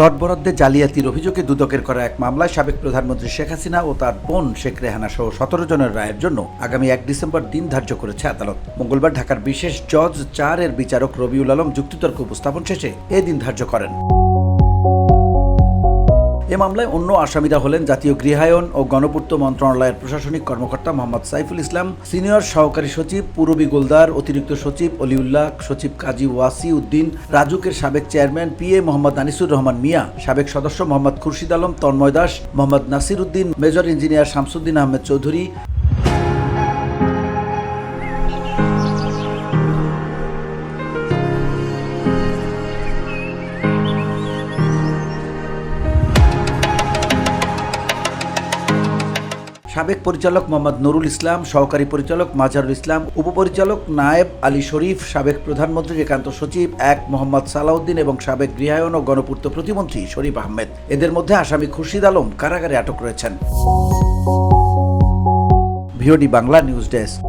Plot বরাদ্দে জালিয়াতির অভিযোগে দুদকের করা এক মামলায় সাবেক প্রধানমন্ত্রী শেখ হাসিনা ও তার বোন শেখ রেহানা সহ 17 জনের রায়ের জন্য আগামী 1 ডিসেম্বর দিন ধার্য করেছে আদালত। মঙ্গলবার ঢাকার বিশেষ জজ 4 এর বিচারক রবিউল আলম যুক্তিতর্ক উপস্থাপন শেষে এ দিন ধার্য করেন। এ মামলায় অন্য আসামিরা হলেন জাতীয় গৃহায়ন ও গণপূর্ত মন্ত্রণালয়ের প্রশাসনিক কর্মকর্তা মোহাম্মদ সাইফুল ইসলাম, সিনিয়র সহকারী সচিব পূরবী গোলদার, অতিরিক্ত সচিব অলিউল্লাহ, সচিব কাজী ওয়াসি উদ্দিন, রাজুকের সাবেক চেয়ারম্যান পিএ মোহাম্মদ আনিসুর রহমান মিয়া, সাবেক সদস্য মোহাম্মদ খুরশিদ আলম তন্ময় দাস, মোহাম্মদ নাসির উদ্দিন, মেজর ইঞ্জিনিয়ার শামসুদ্দিন আহমেদ চৌধুরী, সাবেক পরিচালক মোহাম্মদ নুরুল ইসলাম, সহকারী পরিচালক মাজারুল ইসলাম, উপপরিচালক নায়েব আলী শরীফ, সাবেক প্রধানমন্ত্রীর একান্ত সচিব 1 মোহাম্মদ সালাউদ্দিন এবং সাবেক গৃহায়ন ও গণপূর্ত প্রতিমন্ত্রী শরীফ আহমেদ। এদের মধ্যে আসামি খুরশিদ আলম কারাগারে আটক রয়েছেন। VOD Bangla news desk.